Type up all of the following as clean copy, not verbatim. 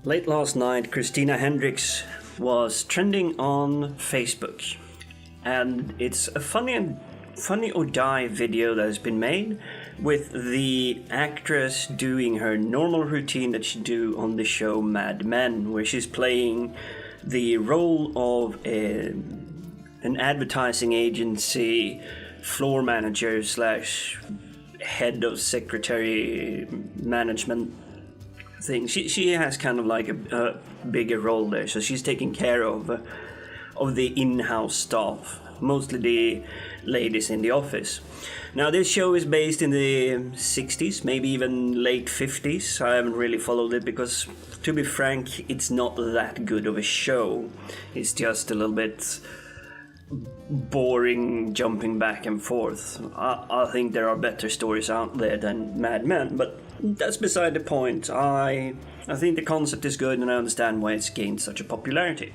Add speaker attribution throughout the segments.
Speaker 1: Late last night, Christina Hendricks was trending on Facebook, and it's a funny or die video that has been made with the actress doing her normal routine that she do on the show Mad Men, where she's playing the role of an advertising agency floor manager slash head of secretary management thing. She has kind of like a bigger role there, so she's taking care of the in-house staff, mostly the ladies in the office. Now this show is based in the 60s, maybe even late 50s. I haven't really followed it because, to be frank, it's not that good of a show. It's just a little bit boring, jumping back and forth. I think there are better stories out there than Mad Men, but that's beside the point. I think the concept is good and I understand why it's gained such a popularity.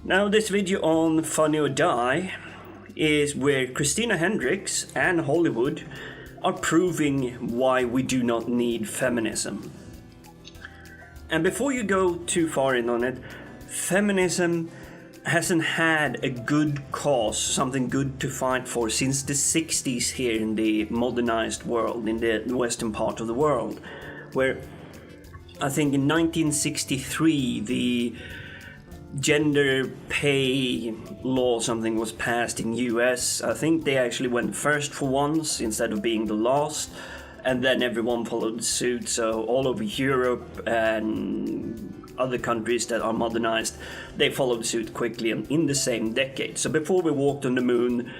Speaker 1: Now this video on Funny or Die is where Christina Hendricks and Hollywood are proving why we do not need feminism. And before you go too far in on it, feminism hasn't had a good cause, something good to fight for, since the 60s here in the modernized world, in the western part of the world, where I think in 1963 the gender pay law something was passed in US. I think they actually went first for once instead of being the last, and then everyone followed suit. So all over Europe and other countries that are modernized, they followed suit quickly and in the same decade. So before we walked on the moon,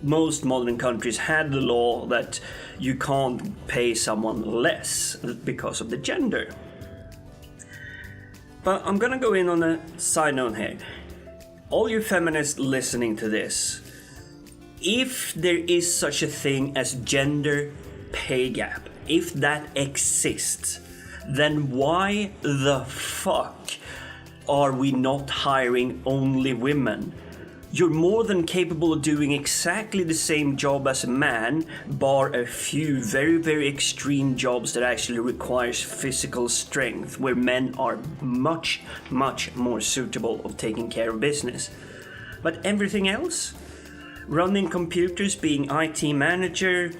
Speaker 1: most modern countries had the law that you can't pay someone less because of the gender. But I'm gonna go in on a side note here. All you feminists listening to this, if there is such a thing as gender pay gap, if that exists, then why the fuck are we not hiring only women? You're more than capable of doing exactly the same job as a man, bar a few very, very extreme jobs that actually requires physical strength, where men are much, much more suitable of taking care of business. But everything else? Running computers, being IT manager,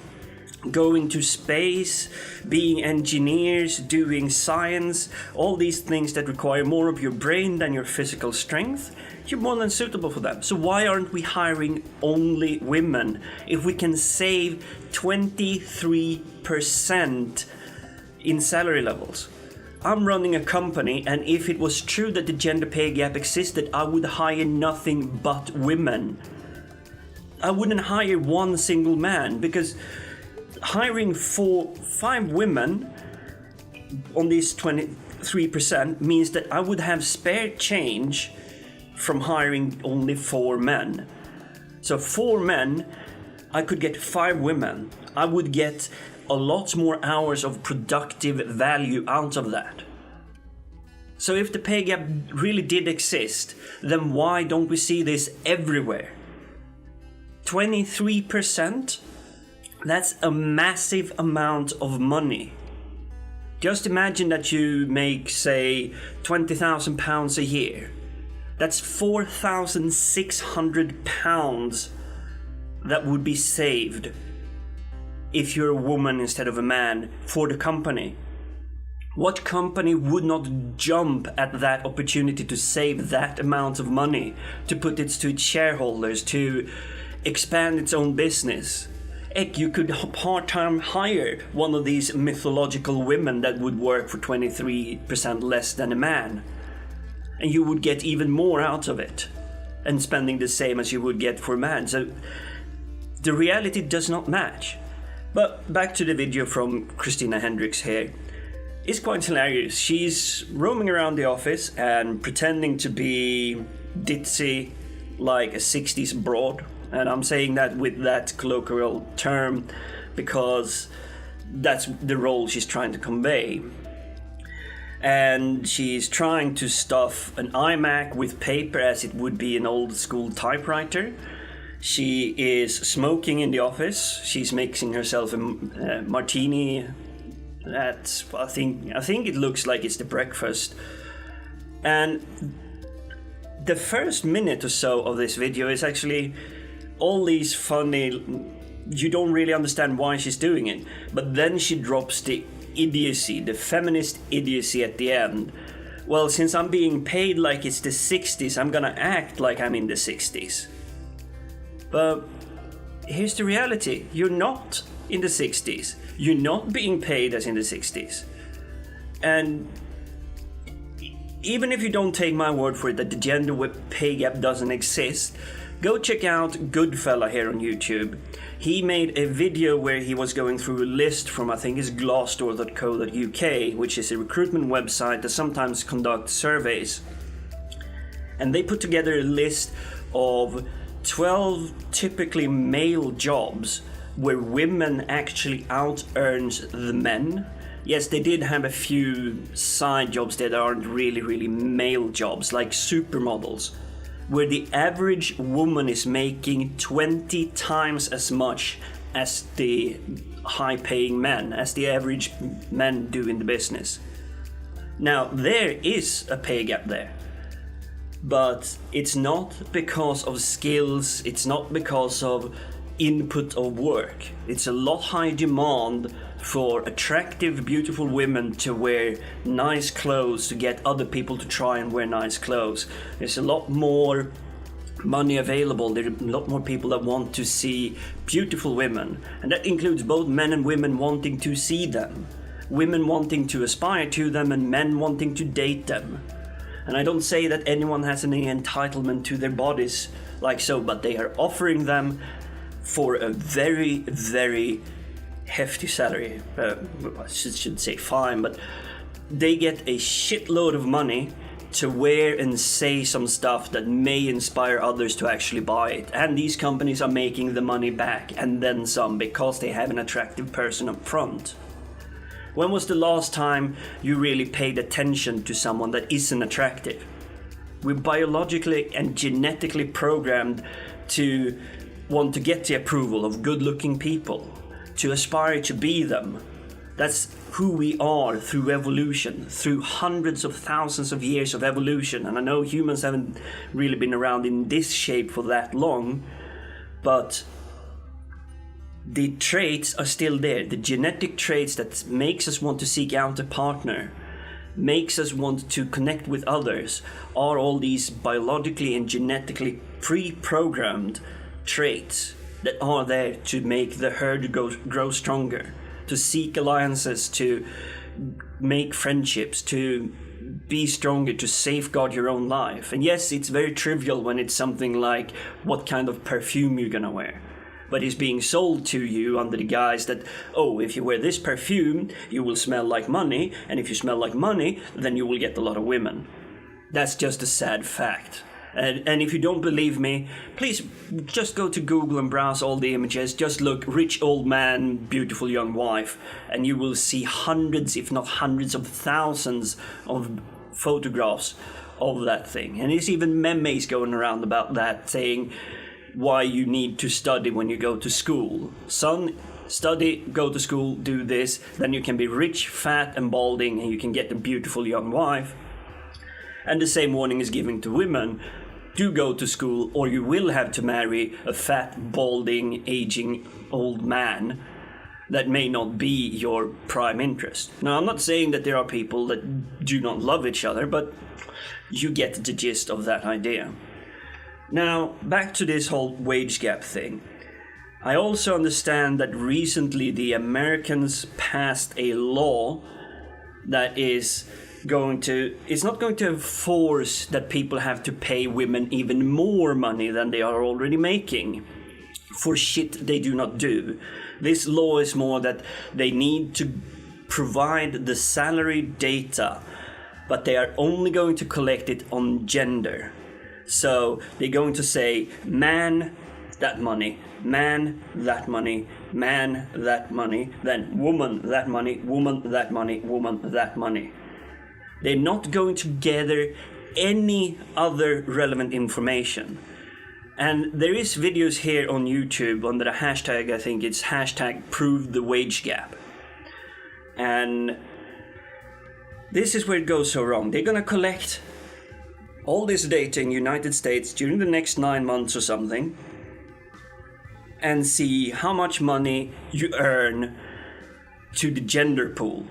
Speaker 1: going to space, being engineers, doing science, all these things that require more of your brain than your physical strength, you're more than suitable for them. So why aren't we hiring only women if we can save 23% in salary levels? I'm running a company, and if it was true that the gender pay gap existed, I would hire nothing but women. I wouldn't hire one single man, because hiring 5 women on these 23% means that I would have spare change from hiring only 4 men. So 4 men, I could get 5 women. I would get a lot more hours of productive value out of that. So if the pay gap really did exist, then why don't we see this everywhere? 23%? That's a massive amount of money. Just imagine that you make, say, £20,000 a year. That's £4,600 that would be saved if you're a woman instead of a man for the company. What company would not jump at that opportunity to save that amount of money, to put it to its shareholders, to expand its own business? Heck, you could part-time hire one of these mythological women that would work for 23% less than a man. And you would get even more out of it, and spending the same as you would get for a man. So the reality does not match. But back to the video from Christina Hendricks here. It's quite hilarious. She's roaming around the office and pretending to be ditzy like a 60s broad. And I'm saying that with that colloquial term because that's the role she's trying to convey. And she's trying to stuff an iMac with paper as it would be an old school typewriter. She is smoking in the office. She's mixing herself a martini That's, I think it looks like it's the breakfast. And the first minute or so of this video is actually all these funny, you don't really understand why she's doing it, but then she drops the idiocy, the feminist idiocy at the end. Well, since I'm being paid like it's the 60s, I'm gonna act like I'm in the 60s. But here's the reality. You're not in the 60s. You're not being paid as in the 60s. And even if you don't take my word for it that the gender pay gap doesn't exist, go check out Goodfella here on YouTube. He made a video where he was going through a list from, I think it's glassdoor.co.uk, which is a recruitment website that sometimes conducts surveys. And they put together a list of 12 typically male jobs where women actually out-earns the men. Yes, they did have a few side jobs that aren't really male jobs, like supermodels, where the average woman is making 20 times as much as the high-paying men, as the average men do in the business. Now, there is a pay gap there, but it's not because of skills, it's not because of input of work. It's a lot higher demand for attractive, beautiful women to wear nice clothes, to get other people to try and wear nice clothes. There's a lot more money available. There are a lot more people that want to see beautiful women, and that includes both men and women wanting to see them, women wanting to aspire to them, and men wanting to date them. And I don't say that anyone has any entitlement to their bodies like so, but they are offering them for a very hefty salary. I should say fine, but they get a shitload of money to wear and say some stuff that may inspire others to actually buy it. And these companies are making the money back and then some, because they have an attractive person up front. When was the last time you really paid attention to someone that isn't attractive? We're biologically and genetically programmed to want to get the approval of good-looking people, to aspire to be them. That's who we are through evolution, through hundreds of thousands of years of evolution. And I know humans haven't really been around in this shape for that long, but the traits are still there. The genetic traits that makes us want to seek out a partner, makes us want to connect with others, are all these biologically and genetically pre-programmed traits that are there to make the herd grow stronger, to seek alliances, to make friendships, to be stronger, to safeguard your own life. And yes, it's very trivial when it's something like what kind of perfume you're gonna wear. But it's being sold to you under the guise that, oh, if you wear this perfume, you will smell like money, and if you smell like money, then you will get a lot of women. That's just a sad fact. And if you don't believe me, please just go to Google and browse all the images. Just look rich old man, beautiful young wife, and you will see hundreds, if not hundreds of thousands of photographs of that thing. And there's even memes going around about that, saying why you need to study when you go to school. Son, study, go to school, do this, then you can be rich, fat and balding, and you can get a beautiful young wife. And the same warning is given to women. Do go to school, or you will have to marry a fat, balding, aging old man that may not be your prime interest. Now, I'm not saying that there are people that do not love each other, but you get the gist of that idea. Now, back to this whole wage gap thing. I also understand that recently the Americans passed a law that is it's not going to enforce that people have to pay women even more money than they are already making for shit they do not do. This law is more that they need to provide the salary data, but they are only going to collect it on gender. So they're going to say, man, that money, man, that money, man, that money, then woman, that money, woman, that money, woman, that money. They're not going to gather any other relevant information. And there is videos here on YouTube under the hashtag, I think it's hashtag prove the wage gap. And this is where it goes so wrong. They're gonna collect all this data in the United States during the next 9 months or something and see how much money you earn to the gender pool.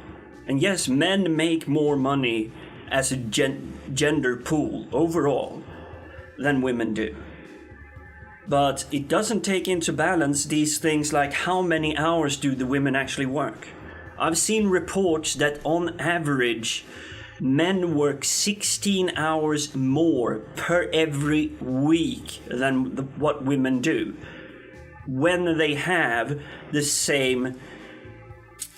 Speaker 1: And yes, men make more money as a gender pool overall than women do. But it doesn't take into balance these things like how many hours do the women actually work. I've seen reports that on average, men work 16 hours more per every week than what women do, when they have the same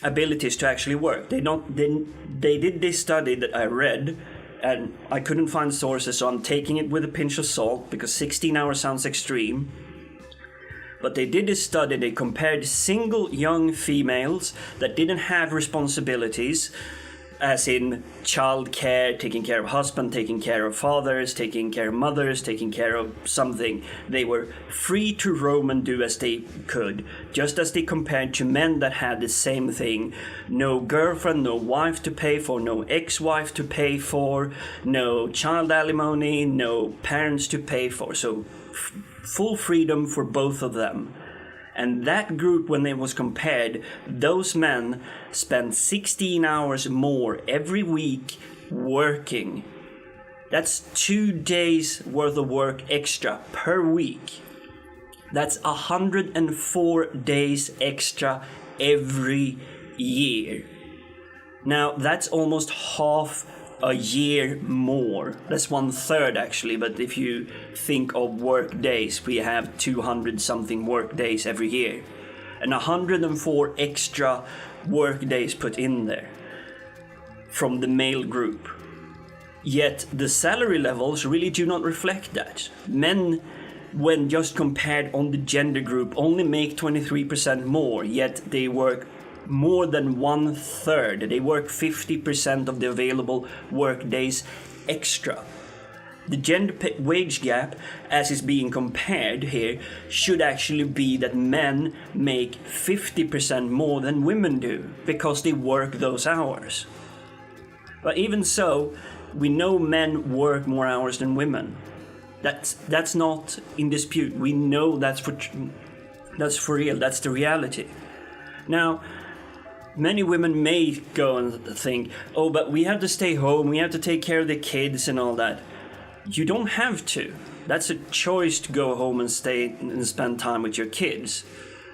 Speaker 1: abilities to actually work. They did this study that I read, and I couldn't find sources, so I'm taking it with a pinch of salt because 16 hours sounds extreme. But they did this study. They compared single young females that didn't have responsibilities, as in childcare, taking care of husband, taking care of fathers, taking care of mothers, taking care of something. They were free to roam and do as they could, just as they compared to men that had the same thing. No girlfriend, no wife to pay for, no ex-wife to pay for, no child alimony, no parents to pay for. So full freedom for both of them. And that group, when it was compared, those men spent 16 hours more every week working. That's 2 days worth of work extra per week. That's 104 days extra every year. Now, that's almost half a year more. That's 1/3 actually, but if you think of work days, we have 200 something work days every year. And 104 extra work days put in there from the male group. Yet the salary levels really do not reflect that. Men, when just compared on the gender group, only make 23% more, yet they work more than 1/3. They work 50% of the available work days extra. The gender wage gap, as is being compared here, should actually be that men make 50% more than women do, because they work those hours. But even so, we know men work more hours than women. That's not in dispute. We know that's for real. That's the reality. Now, many women may go and think, oh, but we have to stay home, we have to take care of the kids and all that. You don't have to. That's a choice to go home and stay and spend time with your kids.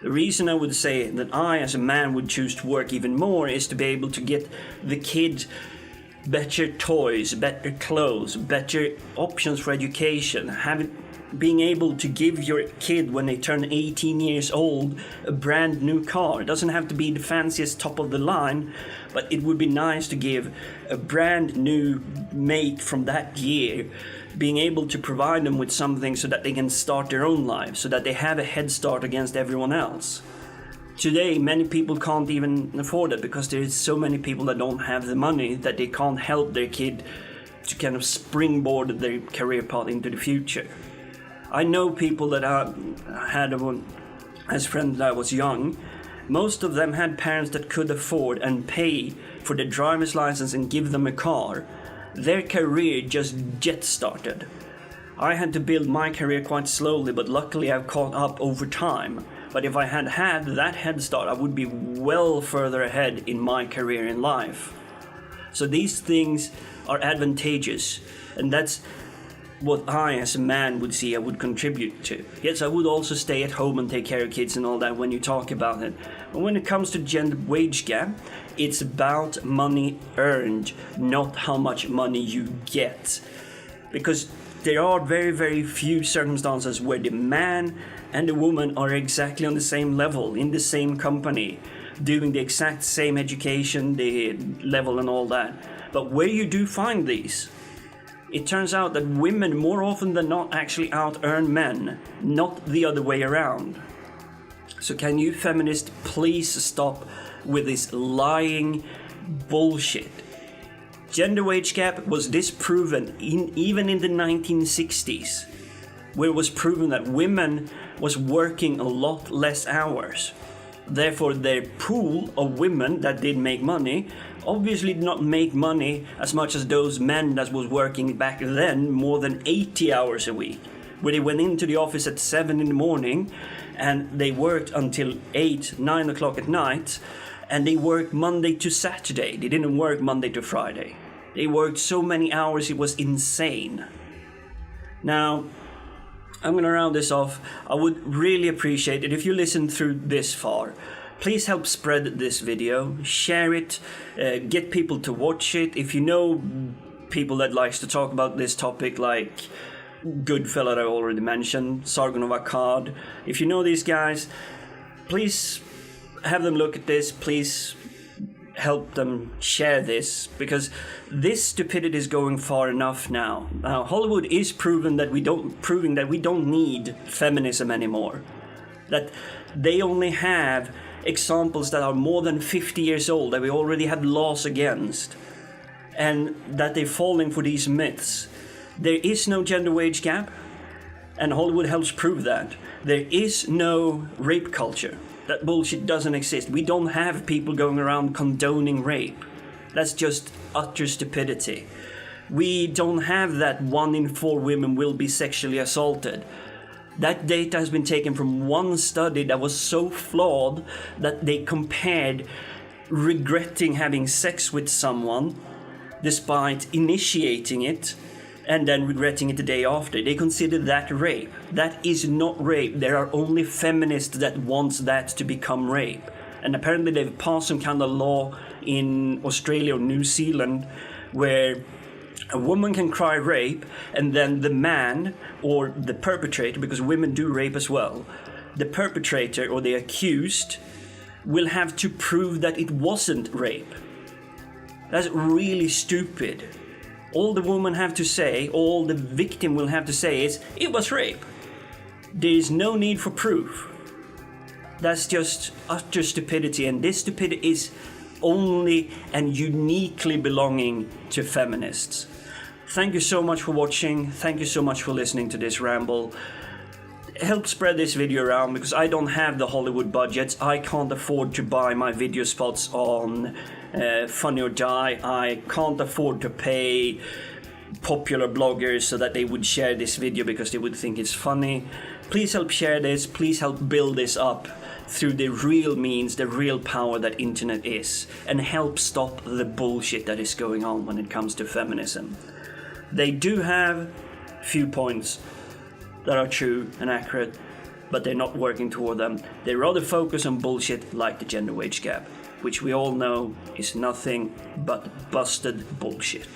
Speaker 1: The reason I would say that I, as a man, would choose to work even more is to be able to get the kid better toys, better clothes, better options for education, being able to give your kid, when they turn 18 years old, a brand new car. It doesn't have to be the fanciest top of the line, but it would be nice to give a brand new make from that year, being able to provide them with something so that they can start their own lives, so that they have a head start against everyone else. Today, many people can't even afford it because there's so many people that don't have the money that they can't help their kid to kind of springboard their career path into the future. I know people that I had as friends when I was young. Most of them had parents that could afford and pay for their driver's license and give them a car. Their career just jet started. I had to build my career quite slowly, but luckily I've caught up over time. But if I had had that head start, I would be well further ahead in my career in life. So these things are advantageous, and that's what I, as a man, would see I would contribute to. Yes, I would also stay at home and take care of kids and all that when you talk about it. But when it comes to gender wage gap, it's about money earned, not how much money you get. Because there are very, very few circumstances where the man and the woman are exactly on the same level, in the same company, doing the exact same education, the level and all that. But where you do find these, it turns out that women more often than not actually out-earn men, not the other way around. So can you feminists please stop with this lying bullshit? Gender wage gap was disproven even in the 1960s, where it was proven that women was working a lot less hours. Therefore, their pool of women that did make money obviously did not make money as much as those men that was working back then more than 80 hours a week, where they went into the office at 7 in the morning and they worked until 8, 9 o'clock at night, and they worked Monday to Saturday. They didn't work Monday to Friday. They worked so many hours, it was insane. Now, I'm going to round this off. I would really appreciate it if you listened through this far. Please help spread this video, share it, get people to watch it. If you know people that likes to talk about this topic, like good fella that I already mentioned, Sargon of Akkad. If you know these guys, please have them look at this. Please help them share this, because this stupidity is going far enough now. Now, Hollywood is proving that we don't need feminism anymore. That they only have examples that are more than 50 years old, that we already have laws against, and that they're falling for these myths. There is no gender wage gap, and Hollywood helps prove that. There is no rape culture. That bullshit doesn't exist. We don't have people going around condoning rape. That's just utter stupidity. We don't have that 1 in 4 women will be sexually assaulted. That data has been taken from one study that was so flawed that they compared regretting having sex with someone despite initiating it and then regretting it the day after. They consider that rape. That is not rape. There are only feminists that want that to become rape. And apparently they've passed some kind of law in Australia or New Zealand where a woman can cry rape, and then the man or the perpetrator, because women do rape as well, the perpetrator or the accused will have to prove that it wasn't rape. That's really stupid. All the woman have to say, all the victim will have to say is, it was rape. There is no need for proof. That's just utter stupidity, and this stupidity is only and uniquely belonging to feminists. Thank you so much for watching. Thank you so much for listening to this ramble. Help spread this video around, because I don't have the Hollywood budgets. I can't afford to buy my video spots on Funny or Die. I can't afford to pay popular bloggers so that they would share this video because they would think it's funny. Please help share this. Please help build this up through the real means, the real power that internet is, and help stop the bullshit that is going on when it comes to feminism. They do have few points that are true and accurate, but they're not working toward them. They rather focus on bullshit like the gender wage gap, which we all know is nothing but busted bullshit.